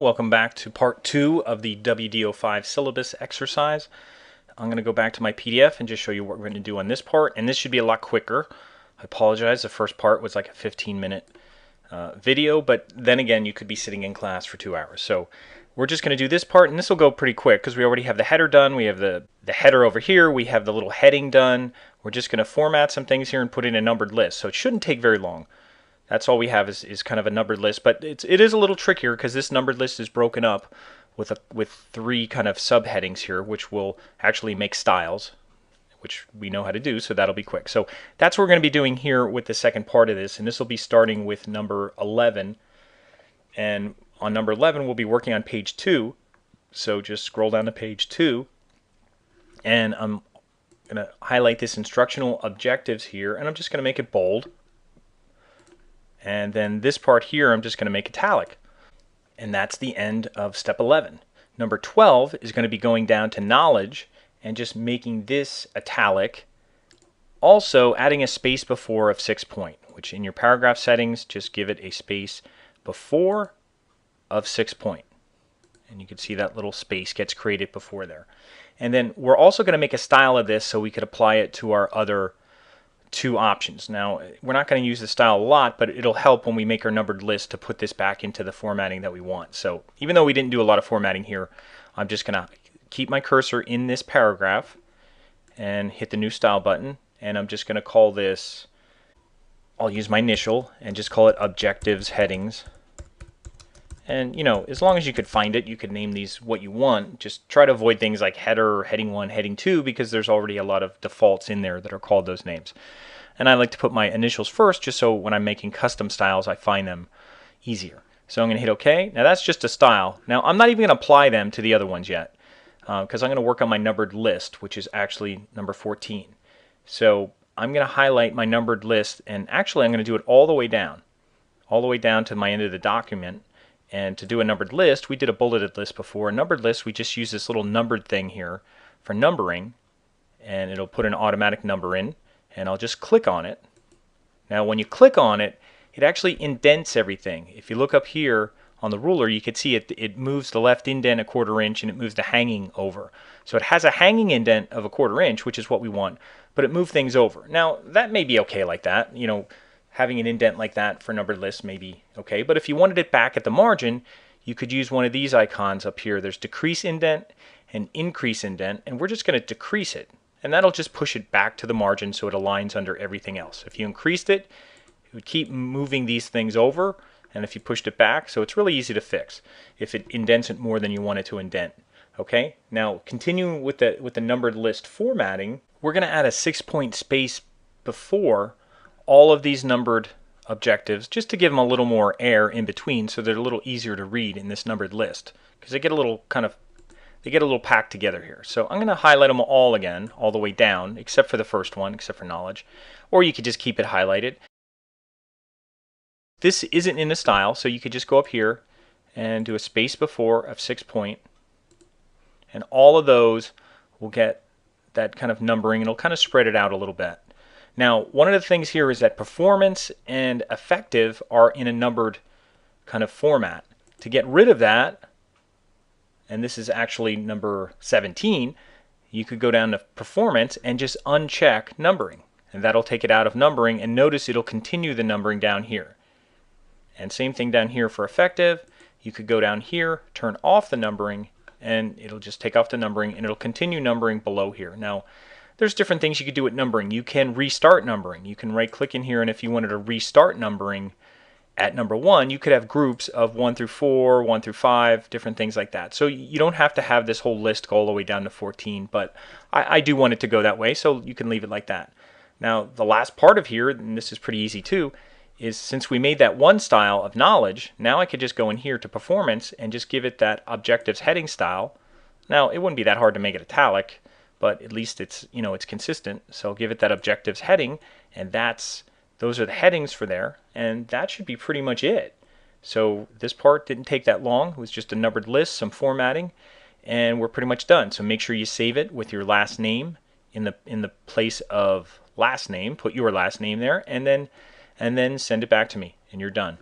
Welcome back to part 2 of the WDO5 syllabus exercise. I'm going to go back to my PDF and just show you what we're going to do on this part, and this should be a lot quicker. I apologize, the first part was like a 15-minute video, but then again you could be sitting in class for 2 hours. So we're just going to do this part, and this will go pretty quick because we already have the header done, we have the header over here, we have the little heading done. We're just going to format some things here and put in a numbered list, so it shouldn't take very long. That's all we have is kind of a numbered list, but it is a little trickier because this numbered list is broken up with 3 kind of subheadings here, which will actually make styles, which we know how to do, so that'll be quick. So that's what we're going to be doing here with the second part of this, and this will be starting with number 11. And on number 11, we'll be working on page 2. So just scroll down to page 2, and I'm going to highlight this instructional objectives here, and I'm just going to make it bold. And then this part here, I'm just going to make italic. And that's the end of step 11. Number 12 is going to be going down to knowledge and just making this italic. Also adding a space before of 6 point, which in your paragraph settings, just give it a space before of 6 point. And you can see that little space gets created before there. And then we're also going to make a style of this so we could apply it to our other 2 options. Now, we're not going to use the style a lot, but it'll help when we make our numbered list to put this back into the formatting that we want. So even though we didn't do a lot of formatting here, I'm just going to keep my cursor in this paragraph and hit the new style button, and I'm just going to call this, I'll use my initial and just call it objectives headings. And you know, as long as you could find it, you could name these what you want. Just try to avoid things like header or heading 1, heading 2, because there's already a lot of defaults in there that are called those names. And I like to put my initials first, just so when I'm making custom styles, I find them easier. So I'm going to hit OK. Now that's just a style. Now I'm not even going to apply them to the other ones yet, because I'm going to work on my numbered list, which is actually number 14. So I'm going to highlight my numbered list, and actually I'm going to do it all the way down to my end of the document. And to do a numbered list, we did a bulleted list before. A numbered list, we just use this little numbered thing here for numbering, and it'll put an automatic number in, and I'll just click on it. Now when you click on it, it actually indents everything. If you look up here on the ruler, you can see it moves the left indent a 1/4 inch, and it moves the hanging over. So it has a hanging indent of a 1/4 inch, which is what we want, but it moved things over. Now that may be okay like that, you know, having an indent like that for numbered lists may be okay, but if you wanted it back at the margin, you could use one of these icons up here. There's decrease indent and increase indent, and we're just going to decrease it, and that'll just push it back to the margin so it aligns under everything else. If you increased it, it would keep moving these things over, and if you pushed it back, so it's really easy to fix if it indents it more than you want it to indent. Okay, now continuing with the numbered list formatting, we're going to add a 6 point space before all of these numbered objectives, just to give them a little more air in between so they're a little easier to read in this numbered list, because they get a little packed together here. So I'm going to highlight them all again, all the way down, except for the first one, except for knowledge, or you could just keep it highlighted. This isn't in a style, so you could just go up here and do a space before of 6 point, and all of those will get that kind of numbering, and it'll kind of spread it out a little bit. Now, one of the things here is that performance and effective are in a numbered kind of format. To get rid of that, and this is actually number 17, you could go down to performance and just uncheck numbering, and that'll take it out of numbering, and notice it'll continue the numbering down here. And same thing down here for effective. You could go down here, turn off the numbering, and it'll just take off the numbering, and it'll continue numbering below here. Now, there's different things you could do with numbering. You can restart numbering. You can right click in here, and if you wanted to restart numbering at number 1, you could have groups of 1 through 4, 1 through 5, different things like that. So you don't have to have this whole list go all the way down to 14, but I do want it to go that way, so you can leave it like that. Now the last part of here, and this is pretty easy too, is since we made that one style of knowledge, now I could just go in here to performance and just give it that objectives heading style. Now it wouldn't be that hard to make it italic, but at least it's, you know, it's consistent. So I'll give it that objectives heading, and those are the headings for there, and that should be pretty much it. So this part didn't take that long. It was just a numbered list, some formatting, and we're pretty much done. So make sure you save it with your last name in the place of last name. Put your last name there, and then send it back to me, and you're done.